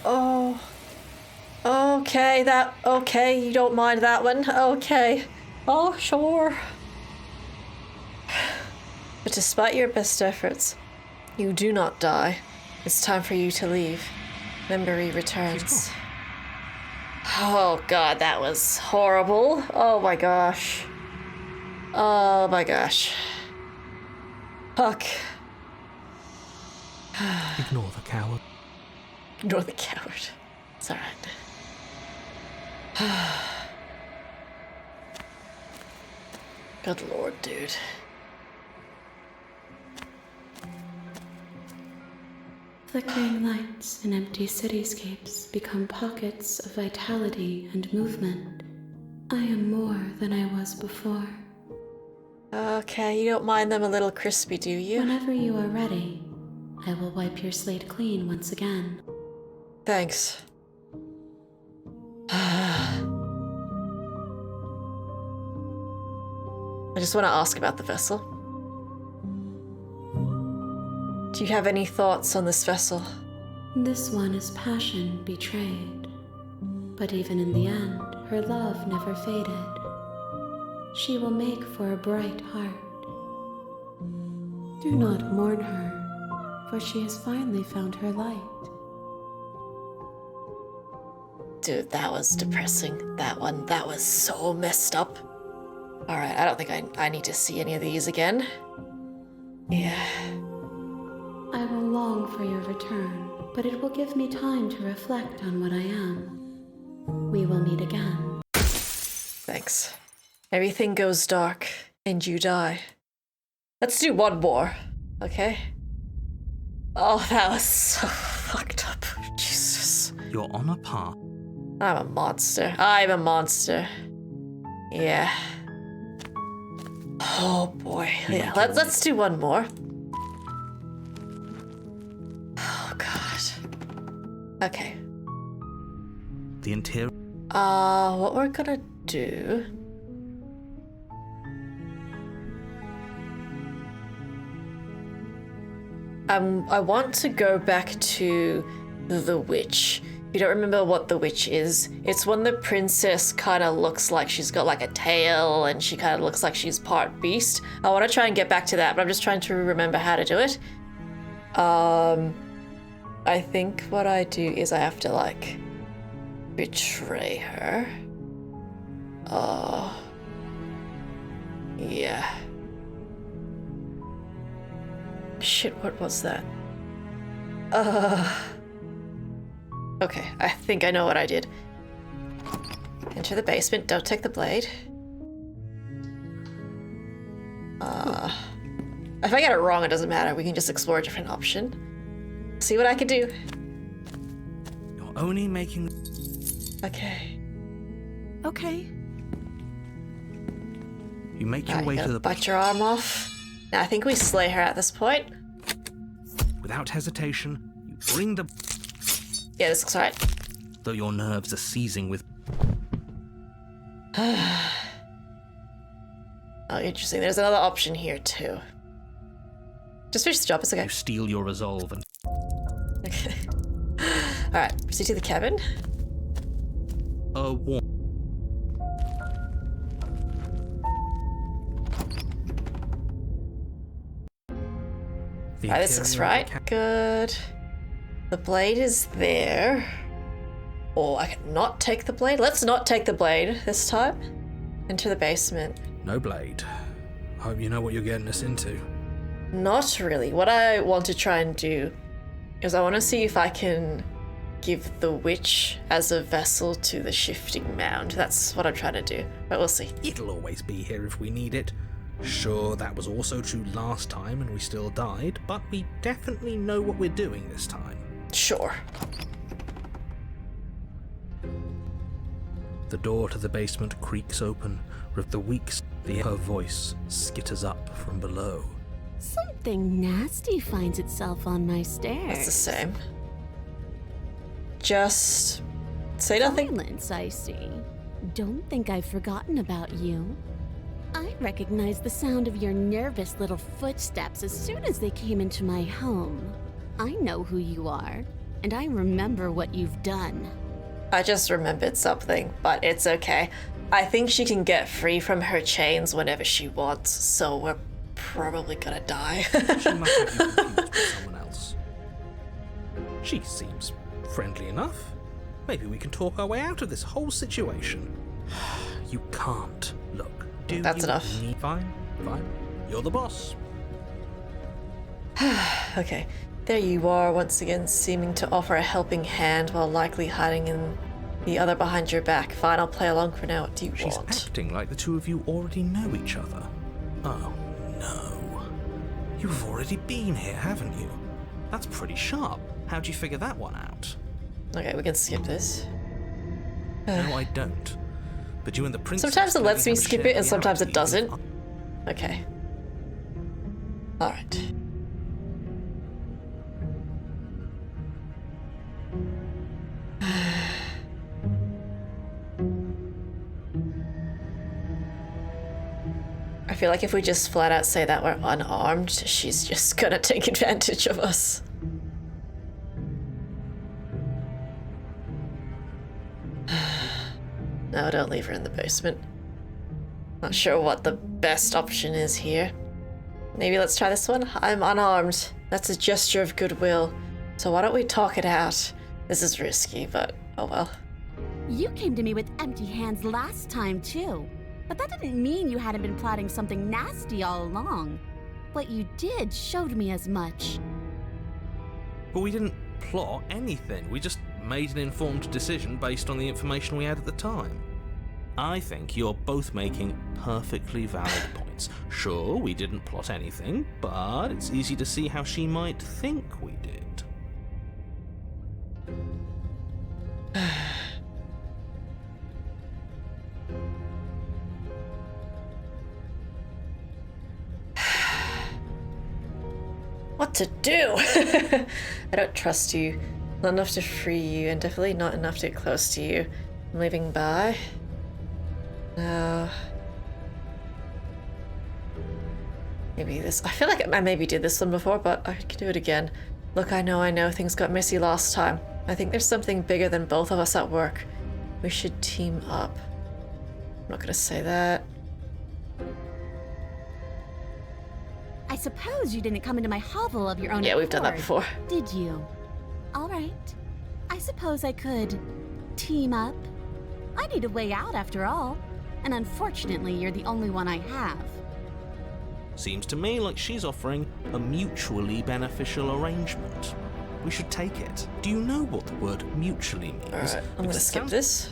Oh. Okay, okay, you don't mind that one. Okay. Oh, sure. But despite your best efforts, you do not die. It's time for you to leave. Memory returns. Oh god, that was horrible. Oh my gosh. Oh my gosh. Fuck. Ignore the coward. Ignore the coward. It's alright. Good lord, dude. Flickering lights and empty cityscapes become pockets of vitality and movement. I am more than I was before. Okay, you don't mind them a little crispy, do you? Whenever you are ready, I will wipe your slate clean once again. Thanks. I just want to ask about the vessel. Do you have any thoughts on this vessel? This one is passion betrayed. But even in the end, her love never faded. She will make for a bright heart. Do not mourn her, for she has finally found her light. Dude, that was depressing. That one, that was so messed up. Alright, I don't think I need to see any of these again. Yeah. I will long for your return, but it will give me time to reflect on what I am. We will meet again. Thanks. Everything goes dark And you die. Let's do one more, okay? Oh, that was so fucked up. Jesus. You're on a path. I'm a monster. I'm a monster. Yeah. Oh boy. Yeah, let's do one more. Oh god. Okay. The interior. What we're gonna do. I want to go back to the witch. If you don't remember what the witch is, it's when the princess kind of looks like she's got like a tail and she kind of looks like she's part beast. I want to try and get back to that, but I'm just trying to remember how to do it. I think what I do is I have to like betray her. Yeah. Shit, what was that? Okay, I think I know what I did. Enter the basement, don't take the blade. If I get it wrong, it doesn't matter. We can just explore a different option. See what I can do. You're only making. Okay. Okay. You make your Right, way you to gotta the bite your arm off. Now, I think we slay her at this point. Without hesitation, you bring the. Yeah, this looks right. Though your nerves are seizing with. Oh, interesting. There's another option here, too. Just finish the job, it's okay. You steel your resolve and. Okay. Alright, proceed to the cabin. A warm. Alright, this looks right. Good. The blade is there. Or I can not take the blade. Let's not take the blade this time. Enter the basement. No blade. Hope you know what you're getting us into. Not really. What I want to try and do is I want to see if I can give the witch as a vessel to the shifting mound. That's what I'm trying to do. But we'll see. It'll always be here if we need it. Sure, that was also true last time and we still died, but we definitely know what we're doing this time. Sure. The door to the basement creaks open. With the weeks, her voice skitters up from below. Something nasty finds itself on my stairs. It's the same. Just say nothing. Silence, I see. Don't think I've forgotten about you. I recognized the sound of your nervous little footsteps as soon as they came into my home. I know who you are, and I remember what you've done. I just remembered something, but it's okay. I think she can get free from her chains whenever she wants, so we're probably gonna die. She must have you confused with someone else. She seems friendly enough. Maybe we can talk our way out of this whole situation. You can't. Look, do That's you enough. need- Fine. You're the boss. Okay, there you are, once again seeming to offer a helping hand while likely hiding in the other behind your back. Fine, I'll play along for now. What do you She's want? acting like the two of you already know each other. Oh, no. You've already been here, haven't you? That's pretty sharp. How'd you figure that one out? Okay, we can skip this. No, I don't. But you and the princess... Sometimes it lets me clearly have a skip shared it and sometimes it reality. doesn't. Okay. Alright. I feel like if we just flat out say that we're unarmed, she's just gonna take advantage of us. No, don't leave her in the basement. Not sure what the best option is here. Maybe let's try this one. I'm unarmed. That's a gesture of goodwill. So why don't we talk it out? This is risky, but oh well. You came to me with empty hands last time, too. But that didn't mean you hadn't been plotting something nasty all along. What you did showed me as much. But we didn't plot anything. We just made an informed decision based on the information we had at the time. I think you're both making perfectly valid points. minutes. Sure, we didn't plot anything, but it's easy to see how she might think we did. What to do? I don't trust you. Not enough to free you, and definitely not enough to get close to you. I'm leaving by. No. Maybe this. I feel like I maybe did this one before, but I could do it again. Look, I know, things got messy last time. I think there's something bigger than both of us at work. We should team up. I'm not gonna say that. I suppose you didn't come into my hovel of your own Yeah, we've done that accord, before. did you? All right. I suppose I could team up. I need a way out after all. And unfortunately, you're the only one I have. Seems to me like she's offering a mutually beneficial arrangement. We should take it. Do you know what the word mutually means? Alright, I'm gonna Because it skip sounds- this.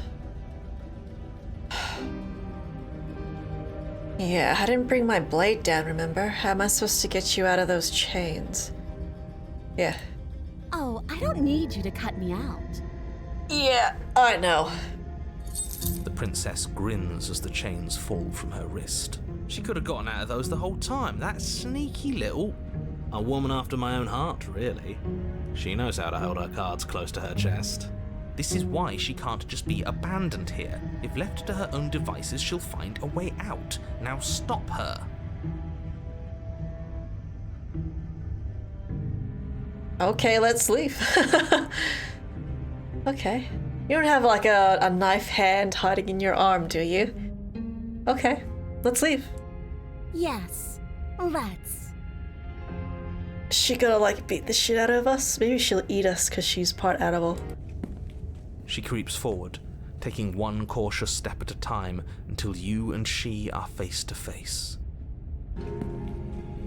Yeah, I didn't bring my blade down, remember? How am I supposed to get you out of those chains? Yeah. Oh, I don't need you to cut me out. Yeah, I know. The princess grins as the chains fall from her wrist. She could have gotten out of those the whole time. That sneaky little... A woman after my own heart, really. She knows how to hold her cards close to her chest. This is why she can't just be abandoned here. If left to her own devices, she'll find a way out. Now stop her. Okay, let's leave. Okay. You don't have like a knife hand hiding in your arm, do you? Okay, let's leave. Yes, let's. Is she gonna like beat the shit out of us? Maybe she'll eat us because she's part animal. She creeps forward, taking one cautious step at a time until you and she are face to face.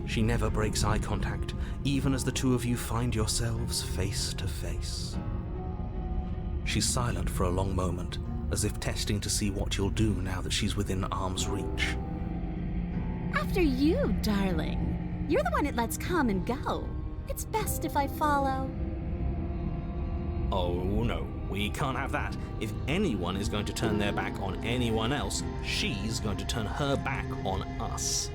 She never breaks eye contact, even as the two of you find yourselves face to face. She's silent for a long moment, as if testing to see what you'll do now that she's within arm's reach. After you, darling. You're the one it lets come and go. It's best if I follow. Oh no, we can't have that. If anyone is going to turn their back on anyone else, she's going to turn her back on us.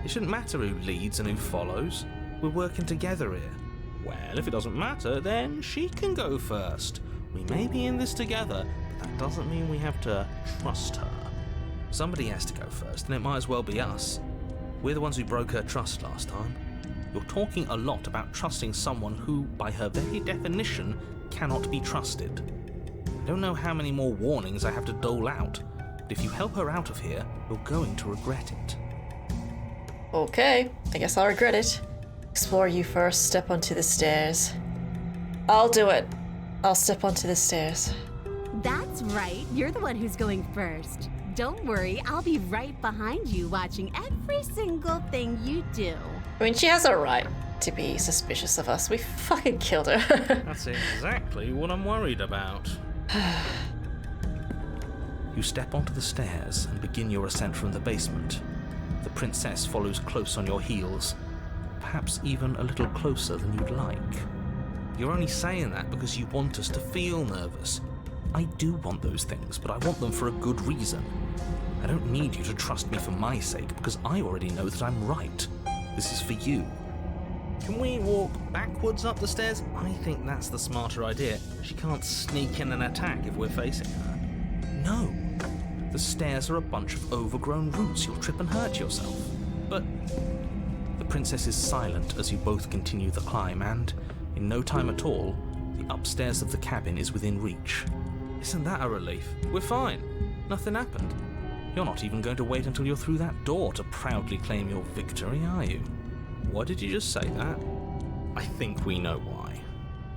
It shouldn't matter who leads and who follows. We're working together here. Well, if it doesn't matter, then she can go first. We may be in this together, but that doesn't mean we have to trust her. Somebody has to go first, and it might as well be us. We're the ones who broke her trust last time. You're talking a lot about trusting someone who, by her very definition, cannot be trusted. I don't know how many more warnings I have to dole out, but if you help her out of here, you're going to regret it. Okay, I guess I'll regret it. Explore you first, step onto the stairs. I'll do it. I'll step onto the stairs. That's right. You're the one who's going first. Don't worry, I'll be right behind you watching every single thing you do. I mean, she has a right to be suspicious of us. We fucking killed her. That's exactly what I'm worried about. You step onto the stairs and begin your ascent from the basement. The princess follows close on your heels, perhaps even a little closer than you'd like. You're only saying that because you want us to feel nervous. I do want those things, but I want them for a good reason. I don't need you to trust me for my sake, because I already know that I'm right. This is for you. Can we walk backwards up the stairs? I think that's the smarter idea. She can't sneak in and attack if we're facing her. No. The stairs are a bunch of overgrown roots. You'll trip and hurt yourself. But the princess is silent as you both continue the climb, and in no time at all, the upstairs of the cabin is within reach. Isn't that a relief? We're fine. Nothing happened. You're not even going to wait until you're through that door to proudly claim your victory, are you? Why did you just say that? I think we know why.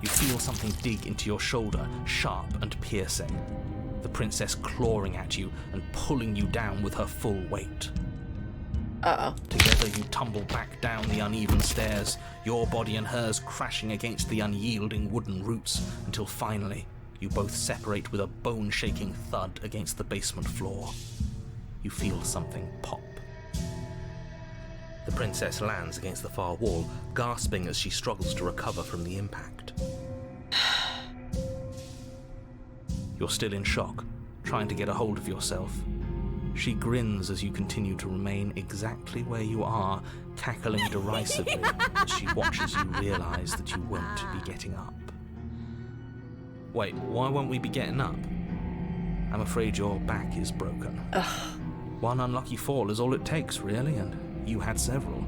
You feel something dig into your shoulder, sharp and piercing. The princess clawing at you and pulling you down with her full weight. Uh-oh. Together you tumble back down the uneven stairs, your body and hers crashing against the unyielding wooden roots, until finally you both separate with a bone-shaking thud against the basement floor. You feel something pop. The princess lands against the far wall, gasping as she struggles to recover from the impact. You're still in shock, trying to get a hold of yourself. She grins as you continue to remain exactly where you are, cackling derisively as she watches you realise that you won't be getting up. Wait, why won't we be getting up? I'm afraid your back is broken. Ugh. One unlucky fall is all it takes, really, and you had several.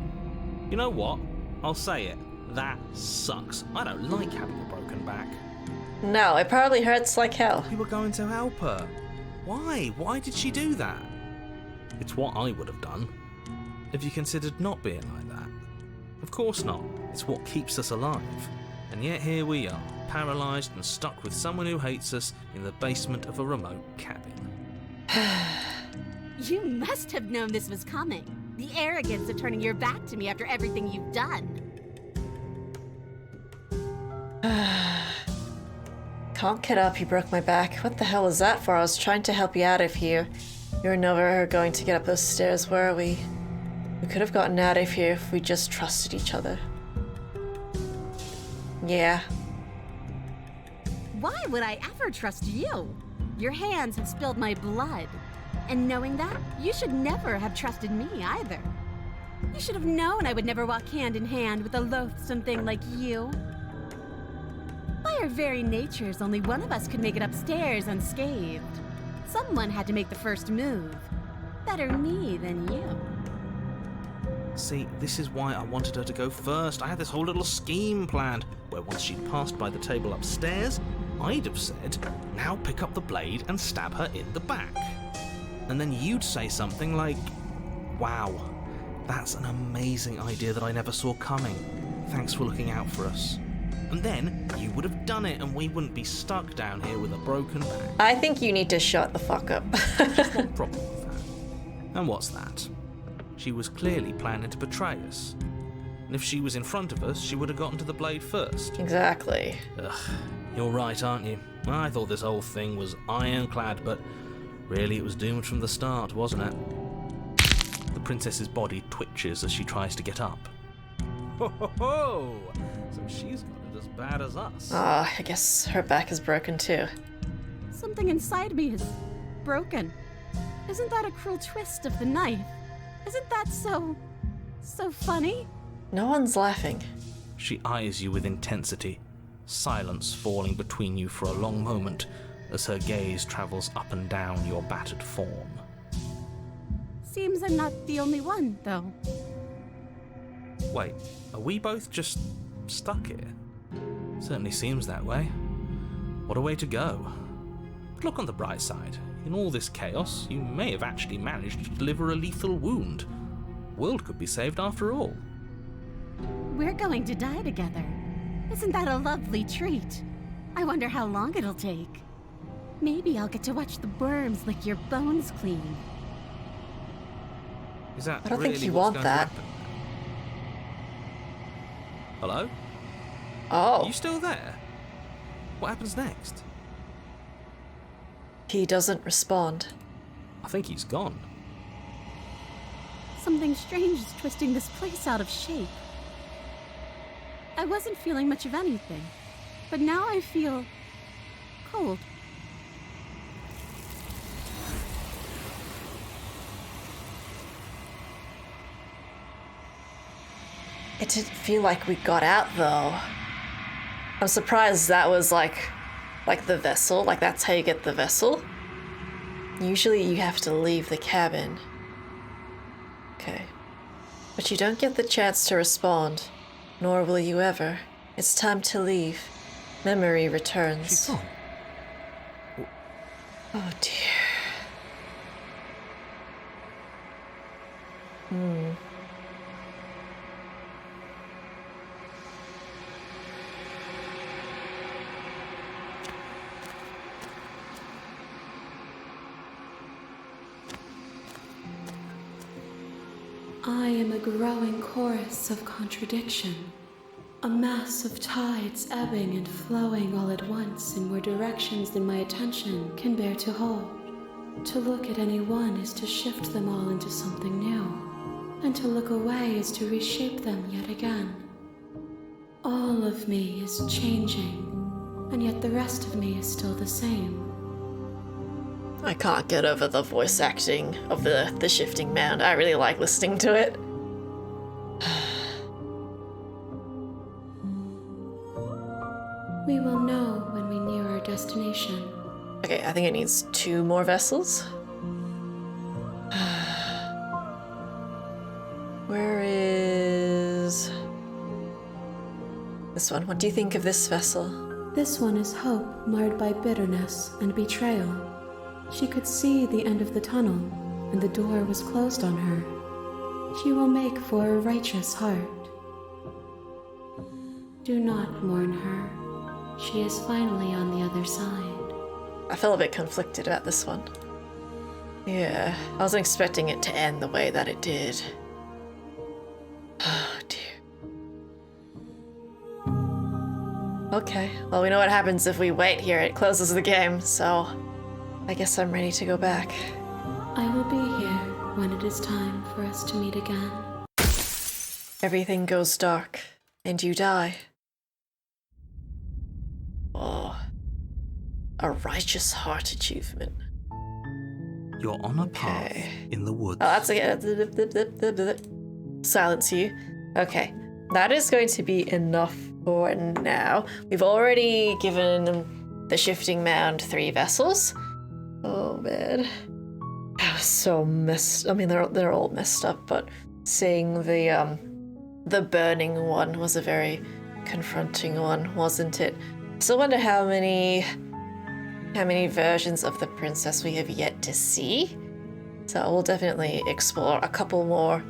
You know what? I'll say it. That sucks. I don't like having a broken back. No, it probably hurts like hell. We were going to help her. Why? Why did she do that? It's what I would have done. Have you considered not being like that? Of course not. It's what keeps us alive. And yet here we are, paralysed and stuck with someone who hates us in the basement of a remote cabin. You must have known this was coming. The arrogance of turning your back to me after everything you've done. Can't get up, you broke my back. What the hell was that for? I was trying to help you out of here. You were never going to get up those stairs, were we? We could have gotten out of here if we just trusted each other. Yeah. Why would I ever trust you? Your hands have spilled my blood. And knowing that, you should never have trusted me either. You should have known I would never walk hand in hand with a loathsome thing like you. By our very natures, only one of us could make it upstairs unscathed. Someone had to make the first move. Better me than you. See, this is why I wanted her to go first. I had this whole little scheme planned, where once she'd passed by the table upstairs, I'd have said, now pick up the blade and stab her in the back. And then you'd say something like, wow, that's an amazing idea that I never saw coming. Thanks for looking out for us. And then you would have done it and we wouldn't be stuck down here with a broken back. I think you need to shut the fuck up. There's no problem with that. And what's that? She was clearly planning to betray us. And if she was in front of us, she would have gotten to the blade first. Exactly. Ugh, you're right, aren't you? I thought this whole thing was ironclad, but really it was doomed from the start, wasn't it? The princess's body twitches as she tries to get up. Ho ho ho! So she's got it as bad as us. Ah, I guess her back is broken too. Something inside me is broken. Isn't that a cruel twist of the knife? Isn't that so funny? No one's laughing. She eyes you with intensity, silence falling between you for a long moment as her gaze travels up and down your battered form. Seems I'm not the only one, though. Wait, are we both just stuck here? Certainly seems that way. What a way to go. But look on the bright side. In all this chaos, you may have actually managed to deliver a lethal wound. The world could be saved after all. We're going to die together. Isn't that a lovely treat? I wonder how long it'll take. Maybe I'll get to watch the worms lick your bones clean. Is that I don't really think you what's want going that. to happen? Hello? Oh. Are you still there? What happens next? He doesn't respond. I think he's gone. Something strange is twisting this place out of shape. I wasn't feeling much of anything, but now I feel cold. It didn't feel like we got out though. I'm surprised that was like the vessel, like that's how you get the vessel. Usually you have to leave the cabin. Okay. But you don't get the chance to respond, nor will you ever. It's time to leave. Memory returns. She's gone. Oh dear. I am a growing chorus of contradiction, a mass of tides ebbing and flowing all at once in more directions than my attention can bear to hold. To look at any one is to shift them all into something new. and to look away is to reshape them yet again. All of me is changing, and yet the rest of me is still the same. I can't get over the voice acting of the shifting man. I really like listening to it. We will know when we near our destination. Okay, I think it needs 2 more vessels. Where is this one? What do you think of this vessel? This one is hope marred by bitterness and betrayal. She could see the end of the tunnel, and the door was closed on her. She will make for a righteous heart. Do not mourn her. She is finally on the other side. I feel a bit conflicted about this one. Yeah, I wasn't expecting it to end the way that it did. Oh dear. Okay, well, we know what happens if we wait here. It closes the game, so I guess I'm ready to go back. I will be here when it is time for us to meet again. Everything goes dark, and you die. Oh, a righteous heart achievement. You're on a path in the woods. Oh, that's silence you. Okay, that is going to be enough for now. We've already given the shifting mound 3 vessels. Oh man, I was so messed. I mean, they're all messed up, but seeing the burning one was a very confronting one, wasn't it? So I wonder how many versions of the princess we have yet to see. So we'll definitely explore a couple more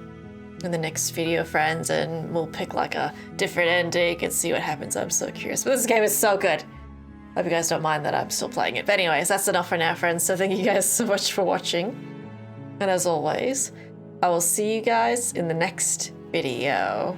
in the next video, friends, and we'll pick like a different ending and see what happens. I'm so curious. But this game is so good. Hope you guys don't mind that I'm still playing it. But anyways, that's enough for now, friends. So thank you guys so much for watching. And as always, I will see you guys in the next video.